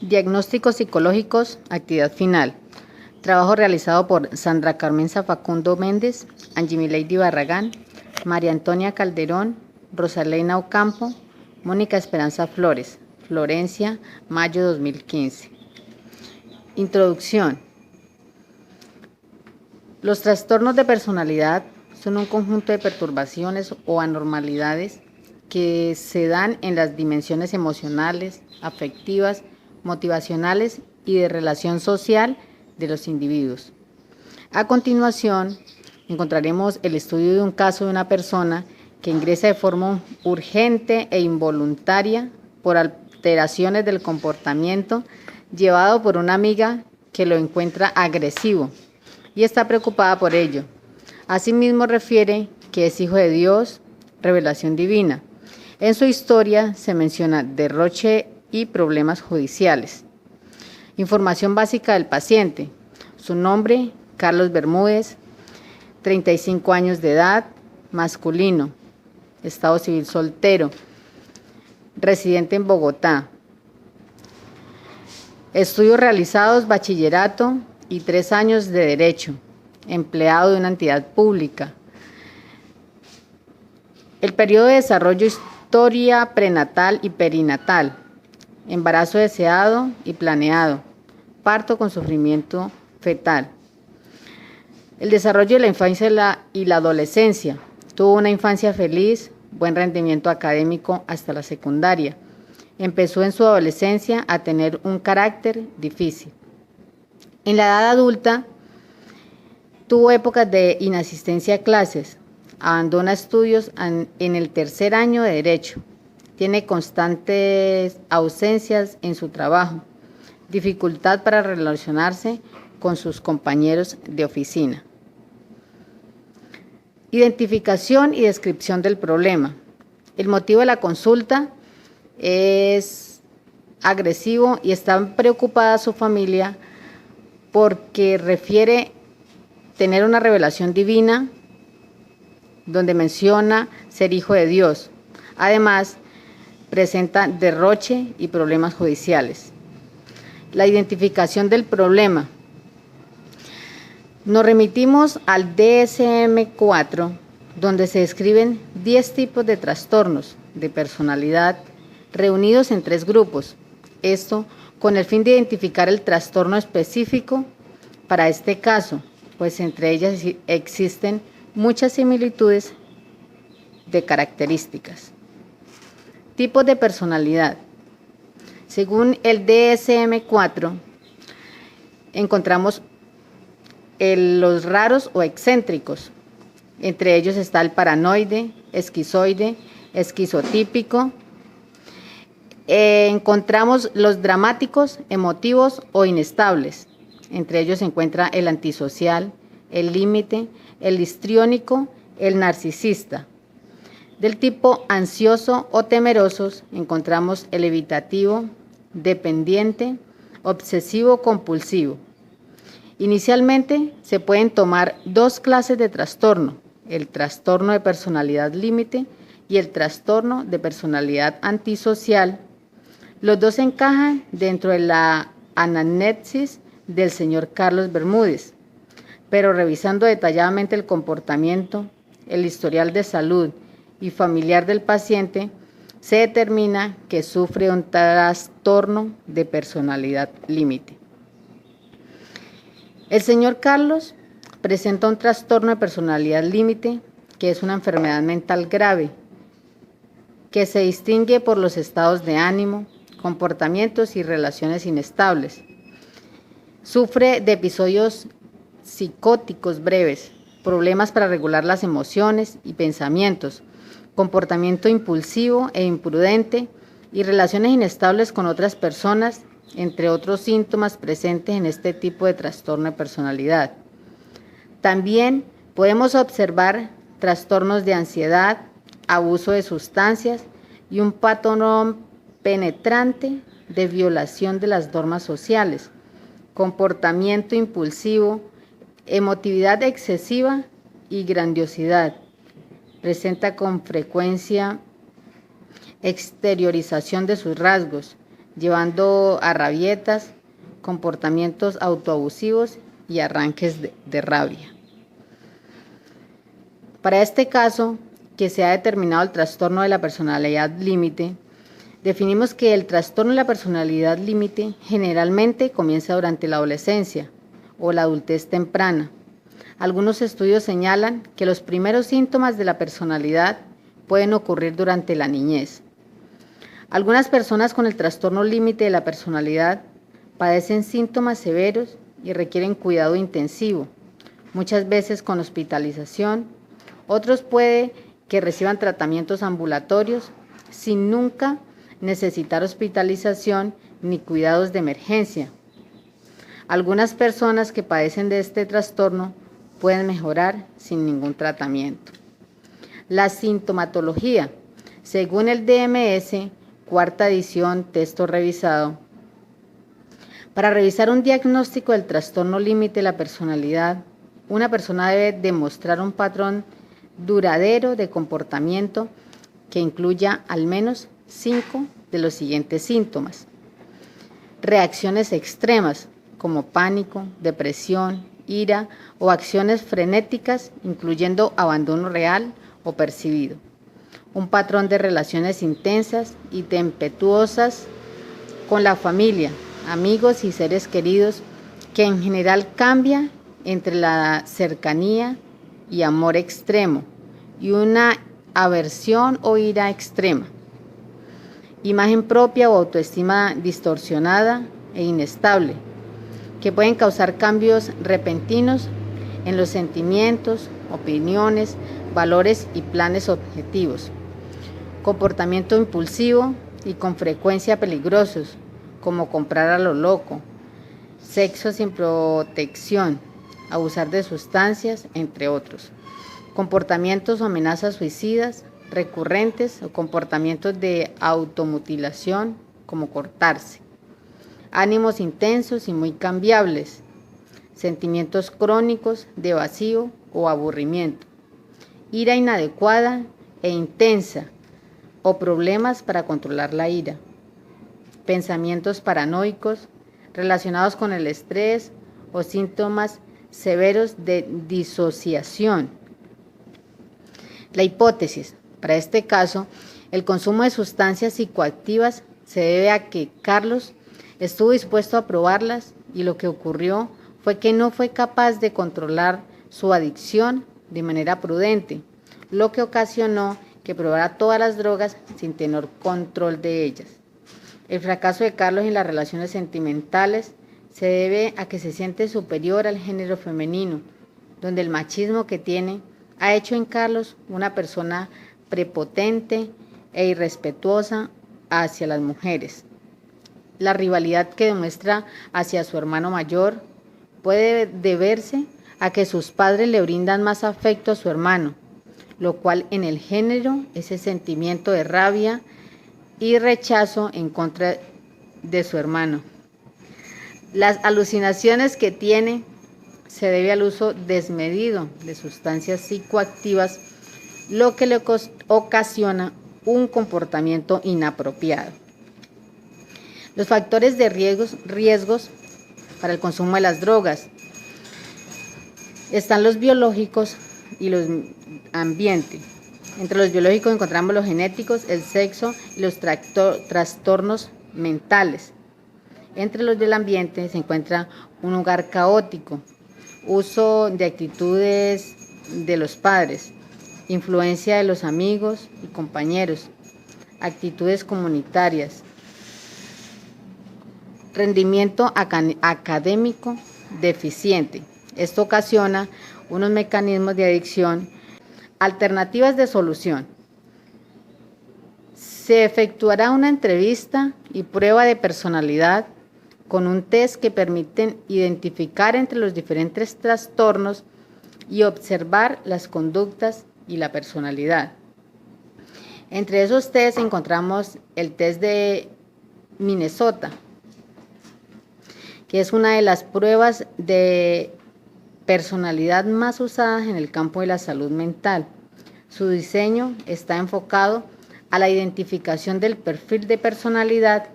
Diagnósticos psicológicos, actividad final. Trabajo realizado por Sandra Carmenza Facundo Méndez, Angie Milady Barragán, María Antonia Calderón, Rosalena Ocampo, Mónica Esperanza Flores, Florencia, mayo 2015. Introducción. Los trastornos de personalidad son un conjunto de perturbaciones o anormalidades que se dan en las dimensiones emocionales, afectivas, motivacionales y de relación social de los individuos. A continuación, encontraremos el estudio de un caso de una persona que ingresa de forma urgente e involuntaria por alteraciones del comportamiento llevado por una amiga que lo encuentra agresivo y está preocupada por ello. Asimismo refiere que es hijo de Dios, revelación divina. En su historia se menciona derroche y problemas judiciales. Información básica del paciente. Su nombre, Carlos Bermúdez, 35 años de edad, masculino, estado civil soltero, residente en Bogotá. Estudios realizados, bachillerato y 3 años de derecho, empleado de una entidad pública. El periodo de desarrollo, historia prenatal y perinatal, embarazo deseado y planeado, parto con sufrimiento fetal. El desarrollo de la infancia y la adolescencia. Tuvo una infancia feliz, buen rendimiento académico hasta la secundaria. Empezó en su adolescencia a tener un carácter difícil. En la edad adulta, tuvo épocas de inasistencia a clases, abandona estudios en el 3er año de Derecho, tiene constantes ausencias en su trabajo, dificultad para relacionarse con sus compañeros de oficina. Identificación y descripción del problema. El motivo de la consulta es agresivo y está preocupada su familia porque refiere tener una revelación divina donde menciona ser hijo de Dios. Además, presenta derroche y problemas judiciales. La identificación del problema. Nos remitimos al DSM-4, donde se describen 10 tipos de trastornos de personalidad reunidos en 3 grupos. Esto con el fin de identificar el trastorno específico para este caso, pues entre ellas existen muchas similitudes de características. Tipos de personalidad. Según el DSM-4, encontramos los raros o excéntricos. Entre ellos está el paranoide, esquizoide, esquizotípico. Encontramos los dramáticos, emotivos o inestables. Entre ellos se encuentra el antisocial, el límite, el histriónico, el narcisista. Del tipo ansioso o temerosos encontramos el evitativo, dependiente, obsesivo compulsivo. Inicialmente se pueden tomar 2 clases de trastorno, el trastorno de personalidad límite y el trastorno de personalidad antisocial. Los 2 encajan dentro de la anamnesis del señor Carlos Bermúdez, pero revisando detalladamente el comportamiento, el historial de salud y familiar del paciente, se determina que sufre un trastorno de personalidad límite. El señor Carlos presenta un trastorno de personalidad límite, que es una enfermedad mental grave, que se distingue por los estados de ánimo, comportamientos y relaciones inestables. Sufre de episodios psicóticos breves, problemas para regular las emociones y pensamientos, comportamiento impulsivo e imprudente y relaciones inestables con otras personas, entre otros síntomas presentes en este tipo de trastorno de personalidad. También podemos observar trastornos de ansiedad, abuso de sustancias y un patrón penetrante de violación de las normas sociales, comportamiento impulsivo, emotividad excesiva y grandiosidad. Presenta con frecuencia exteriorización de sus rasgos, llevando a rabietas, comportamientos autoabusivos y arranques de rabia. Para este caso, que se ha determinado el trastorno de la personalidad límite, definimos que el trastorno de la personalidad límite generalmente comienza durante la adolescencia o la adultez temprana. Algunos estudios señalan que los primeros síntomas de la personalidad pueden ocurrir durante la niñez. Algunas personas con el trastorno límite de la personalidad padecen síntomas severos y requieren cuidado intensivo, muchas veces con hospitalización. Otros puede que reciban tratamientos ambulatorios sin nunca necesitar hospitalización ni cuidados de emergencia. Algunas personas que padecen de este trastorno pueden mejorar sin ningún tratamiento. La sintomatología, según el DMS, cuarta edición, texto revisado. Para revisar un diagnóstico del trastorno límite de la personalidad, una persona debe demostrar un patrón duradero de comportamiento que incluya al menos 5 de los siguientes síntomas. Reacciones extremas como pánico, depresión, ira o acciones frenéticas, incluyendo abandono real o percibido. Un patrón de relaciones intensas y tempestuosas con la familia, amigos y seres queridos, que en general cambia entre la cercanía y amor extremo y una aversión o ira extrema. Imagen propia o autoestima distorsionada e inestable, que pueden causar cambios repentinos en los sentimientos, opiniones, valores y planes objetivos. Comportamiento impulsivo y con frecuencia peligrosos, como comprar a lo loco, sexo sin protección, abusar de sustancias, entre otros. Comportamientos o amenazas suicidas recurrentes o comportamientos de automutilación, como cortarse. Ánimos intensos y muy cambiables, sentimientos crónicos de vacío o aburrimiento. Ira inadecuada e intensa o problemas para controlar la ira. Pensamientos paranoicos relacionados con el estrés o síntomas severos de disociación. La hipótesis. Para este caso, el consumo de sustancias psicoactivas se debe a que Carlos estuvo dispuesto a probarlas y lo que ocurrió fue que no fue capaz de controlar su adicción de manera prudente, lo que ocasionó que probara todas las drogas sin tener control de ellas. El fracaso de Carlos en las relaciones sentimentales se debe a que se siente superior al género femenino, donde el machismo que tiene ha hecho en Carlos una persona prepotente e irrespetuosa hacia las mujeres. La rivalidad que demuestra hacia su hermano mayor puede deberse a que sus padres le brindan más afecto a su hermano, lo cual en el género es el sentimiento de rabia y rechazo en contra de su hermano. Las alucinaciones que tiene se debe al uso desmedido de sustancias psicoactivas, lo que le ocasiona un comportamiento inapropiado. Los factores de riesgos para el consumo de las drogas están los biológicos y los ambientes. Entre los biológicos encontramos los genéticos, el sexo y los trastornos mentales. Entre los del ambiente se encuentra un hogar caótico, uso de actitudes de los padres, influencia de los amigos y compañeros, actitudes comunitarias, rendimiento académico deficiente. Esto ocasiona unos mecanismos de adicción. Alternativas de solución. Se efectuará una entrevista y prueba de personalidad con un test que permiten identificar entre los diferentes trastornos y observar las conductas y la personalidad. Entre esos tests encontramos el test de Minnesota, que es una de las pruebas de personalidad más usadas en el campo de la salud mental. Su diseño está enfocado a la identificación del perfil de personalidad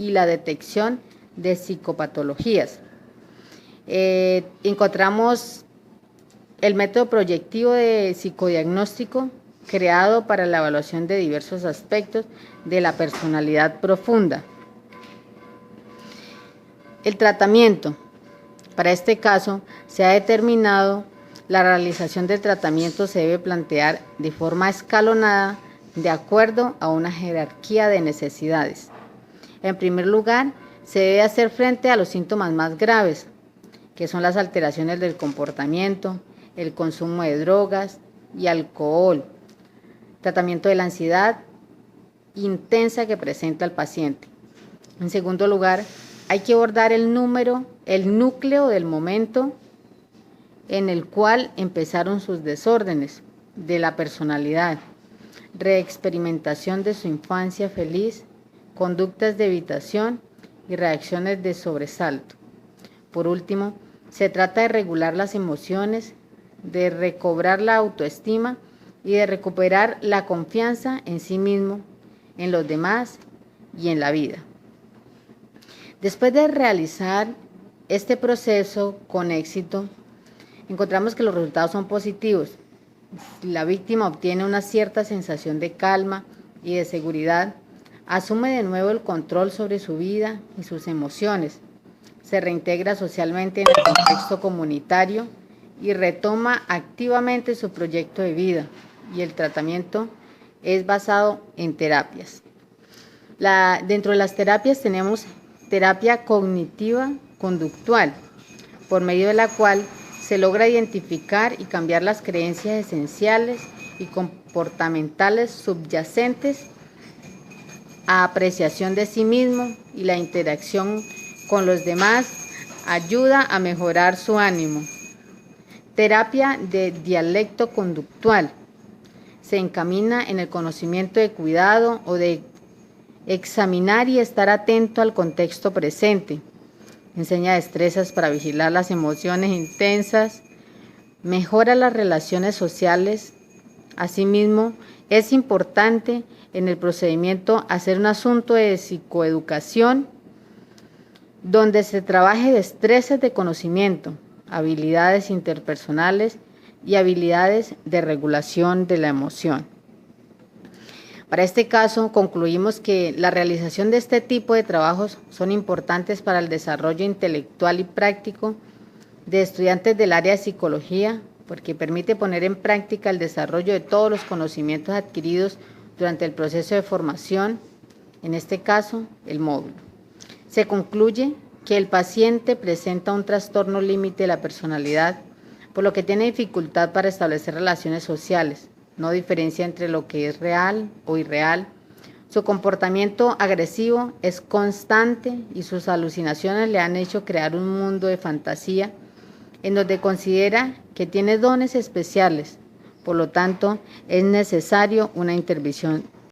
y la detección de psicopatologías. Encontramos el método proyectivo de psicodiagnóstico creado para la evaluación de diversos aspectos de la personalidad profunda. El tratamiento. Para este caso, se ha determinado la realización del tratamiento se debe plantear de forma escalonada de acuerdo a una jerarquía de necesidades. En primer lugar, se debe hacer frente a los síntomas más graves, que son las alteraciones del comportamiento, el consumo de drogas y alcohol, tratamiento de la ansiedad intensa que presenta el paciente. En segundo lugar, hay que abordar el núcleo del momento en el cual empezaron sus desórdenes de la personalidad, reexperimentación de su infancia feliz, conductas de evitación y reacciones de sobresalto. Por último, se trata de regular las emociones, de recobrar la autoestima y de recuperar la confianza en sí mismo, en los demás y en la vida. Después de realizar este proceso con éxito, encontramos que los resultados son positivos. La víctima obtiene una cierta sensación de calma y de seguridad, asume de nuevo el control sobre su vida y sus emociones, se reintegra socialmente en el contexto comunitario y retoma activamente su proyecto de vida, y el tratamiento es basado en terapias. Dentro de las terapias tenemos terapia cognitiva conductual, por medio de la cual se logra identificar y cambiar las creencias esenciales y comportamentales subyacentes a apreciación de sí mismo, y la interacción con los demás ayuda a mejorar su ánimo. Terapia de dialecto conductual se encamina en el conocimiento de cuidado o de examinar y estar atento al contexto presente. Enseña destrezas para vigilar las emociones intensas, mejora las relaciones sociales. Asimismo, es importante en el procedimiento hacer un asunto de psicoeducación donde se trabaje destrezas de conocimiento, habilidades interpersonales y habilidades de regulación de la emoción. Para este caso, concluimos que la realización de este tipo de trabajos son importantes para el desarrollo intelectual y práctico de estudiantes del área de psicología, porque permite poner en práctica el desarrollo de todos los conocimientos adquiridos durante el proceso de formación, en este caso, el módulo. Se concluye que el paciente presenta un trastorno límite de la personalidad, por lo que tiene dificultad para establecer relaciones sociales, no diferencia entre lo que es real o irreal. Su comportamiento agresivo es constante y sus alucinaciones le han hecho crear un mundo de fantasía en donde considera que tiene dones especiales. Por lo tanto, es necesario una intervención